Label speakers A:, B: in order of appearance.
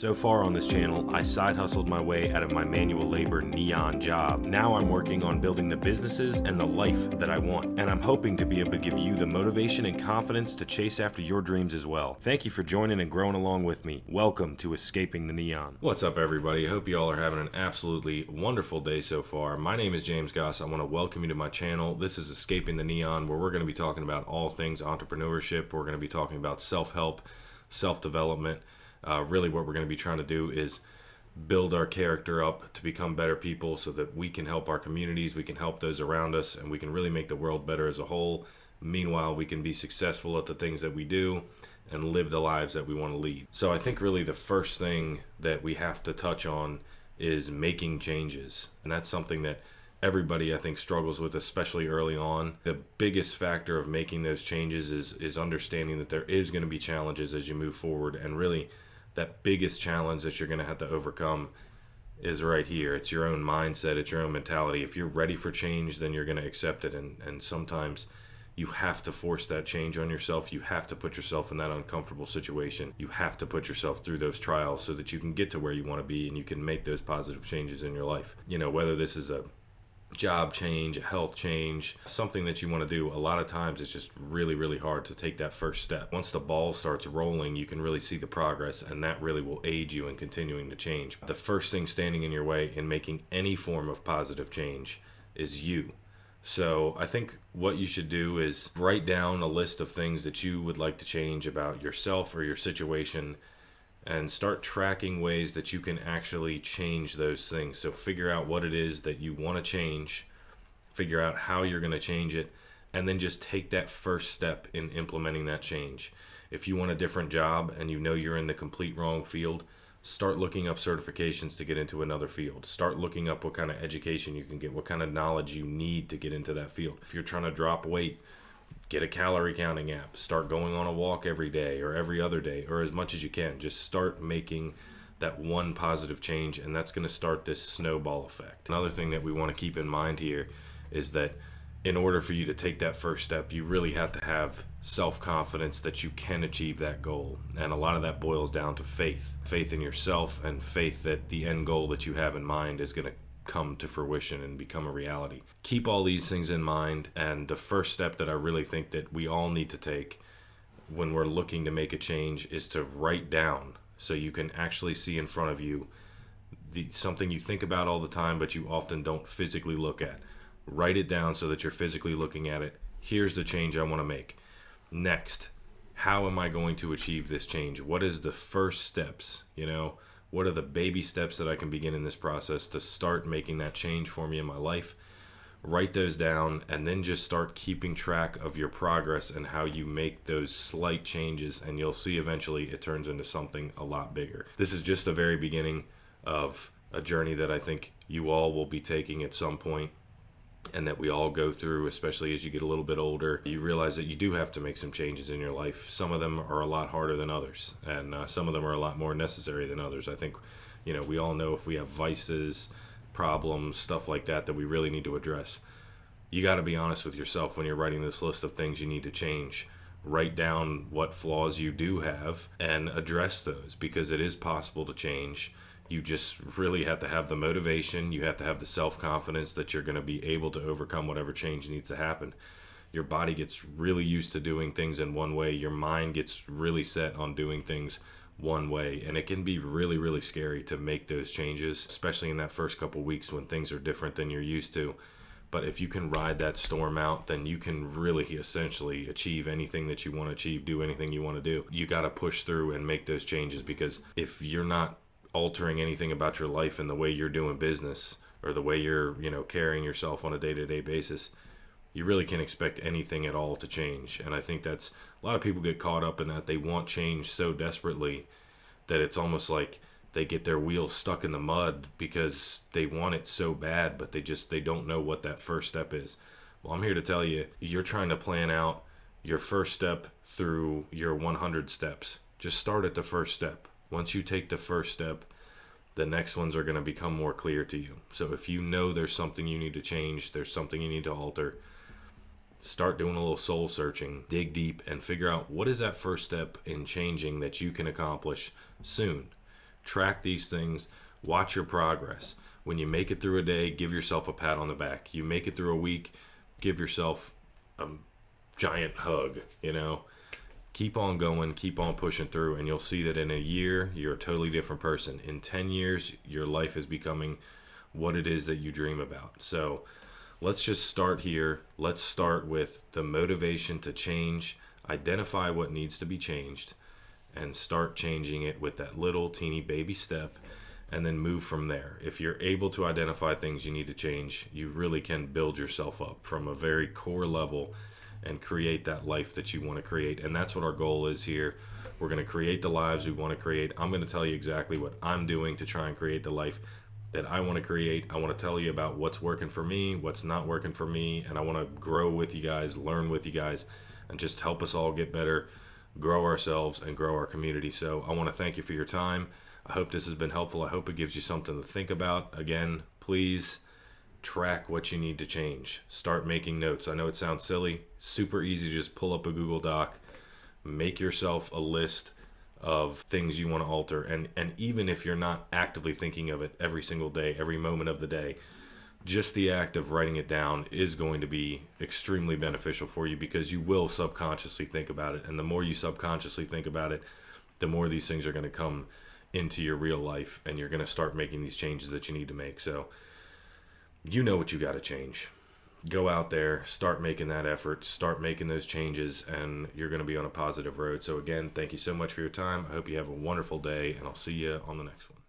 A: So far on this channel, I side hustled my way out of my manual labor neon job. Now I'm working on building the businesses and the life that I want, and I'm hoping to be able to give you the motivation and confidence to chase after your dreams as well. Thank you for joining and growing along with me. Welcome to Escaping the Neon. What's up, everybody? I hope you all are having an absolutely wonderful day so far. My name is James Goss. I want to welcome you to my channel. This is Escaping the Neon, where we're going to be talking about all things entrepreneurship. We're going to be talking about self-help, self-development. Really what we're going to be trying to do is build our character up to become better people so that we can help our communities, we can help those around us, and we can really make the world better as a whole. Meanwhile, we can be successful at the things that we do and live the lives that we want to lead. So I think really the first thing that we have to touch on is making changes. And that's something that everybody, I think, struggles with, especially early on. The biggest factor of making those changes is understanding that there is going to be challenges as you move forward. And really, that biggest challenge that you're going to have to overcome is right here. It's your own mindset. It's your own mentality. If you're ready for change, then you're going to accept it. And sometimes you have to force that change on yourself. You have to put yourself in that uncomfortable situation. You have to put yourself through those trials so that you can get to where you want to be and you can make those positive changes in your life. You know, whether this is a job change, a health change, something that you want to do, a lot of times it's just really, really hard to take that first step. Once the ball starts rolling, you can really see the progress, and that really will aid you in continuing to change. The first thing standing in your way in making any form of positive change is you. So I think what you should do is write down a list of things that you would like to change about yourself or your situation, and start tracking ways that you can actually change those things. So figure out what it is that you want to change, figure out how you're going to change it, and then just take that first step in implementing that change. If you want a different job and you know you're in the complete wrong field, start looking up certifications to get into another field. Start looking up what kind of education you can get, what kind of knowledge you need to get into that field. If you're trying to drop weight, get a calorie counting app. Start going on a walk every day or every other day or as much as you can. Just start making that one positive change, and that's going to start this snowball effect. Another thing that we want to keep in mind here is that in order for you to take that first step, you really have to have self-confidence that you can achieve that goal. And a lot of that boils down to faith. Faith in yourself and faith that the end goal that you have in mind is going to come to fruition and become a reality. Keep all these things in mind, and the first step that I really think that we all need to take when we're looking to make a change is to write down so you can actually see in front of you something you think about all the time but you often don't physically look at. Write it down so that you're physically looking at it. Here's the change I want to make. Next, how am I going to achieve this change? What is the first steps? What are the baby steps that I can begin in this process to start making that change for me in my life? Write those down and then just start keeping track of your progress and how you make those slight changes, and you'll see eventually it turns into something a lot bigger. This is just the very beginning of a journey that I think you all will be taking at some point, and that we all go through, especially as you get a little bit older. You realize that you do have to make some changes in your life. Some of them are a lot harder than others, and some of them are a lot more necessary than others. I think, we all know if we have vices, problems, stuff like that we really need to address. You got to be honest with yourself when you're writing this list of things you need to change. Write down what flaws you do have and address those, because it is possible to change. You just really have to have the motivation. You have to have the self-confidence that you're going to be able to overcome whatever change needs to happen. Your body gets really used to doing things in one way. Your mind gets really set on doing things one way. And it can be really, really scary to make those changes, especially in that first couple weeks when things are different than you're used to. But if you can ride that storm out, then you can really essentially achieve anything that you want to achieve, do anything you want to do. You got to push through and make those changes, because if you're not altering anything about your life and the way you're doing business or the way you're carrying yourself on a day-to-day basis, you really can't expect anything at all to change. And I think that's a lot of people get caught up in that. They want change so desperately that it's almost like they get their wheels stuck in the mud because they want it so bad, but they don't know what that first step is. Well, I'm here to tell you, you're trying to plan out your first step through your 100 steps. Just start at the first step. Once you take the first step, the next ones are going to become more clear to you. So if you know there's something you need to change, there's something you need to alter, start doing a little soul searching, dig deep, and figure out what is that first step in changing that you can accomplish soon. Track these things, watch your progress. When you make it through a day, give yourself a pat on the back. You make it through a week, give yourself a giant hug, Keep on going, keep on pushing through, and you'll see that in a year, you're a totally different person. In 10 years, your life is becoming what it is that you dream about. So let's just start here. Let's start with the motivation to change, identify what needs to be changed, and start changing it with that little teeny baby step, and then move from there. If you're able to identify things you need to change, you really can build yourself up from a very core level and create that life that you want to create. And that's what our goal is here. We're going to create the lives we want to create. I'm going to tell you exactly what I'm doing to try and create the life that I want to create. I want to tell you about what's working for me, what's not working for me, and I want to grow with you guys, learn with you guys, and just help us all get better, grow ourselves, and grow our community. So I want to thank you for your time. I hope this has been helpful. I hope it gives you something to think about. Again, please track what you need to change. Start making notes. I know it sounds silly. Super easy to just pull up a Google Doc, make yourself a list of things you want to alter. And even if you're not actively thinking of it every single day, every moment of the day, just the act of writing it down is going to be extremely beneficial for you, because you will subconsciously think about it. And the more you subconsciously think about it, the more these things are going to come into your real life, and you're going to start making these changes that you need to make. So you know what you got to change. Go out there, start making that effort, start making those changes, and you're going to be on a positive road. So again, thank you so much for your time. I hope you have a wonderful day, and I'll see you on the next one.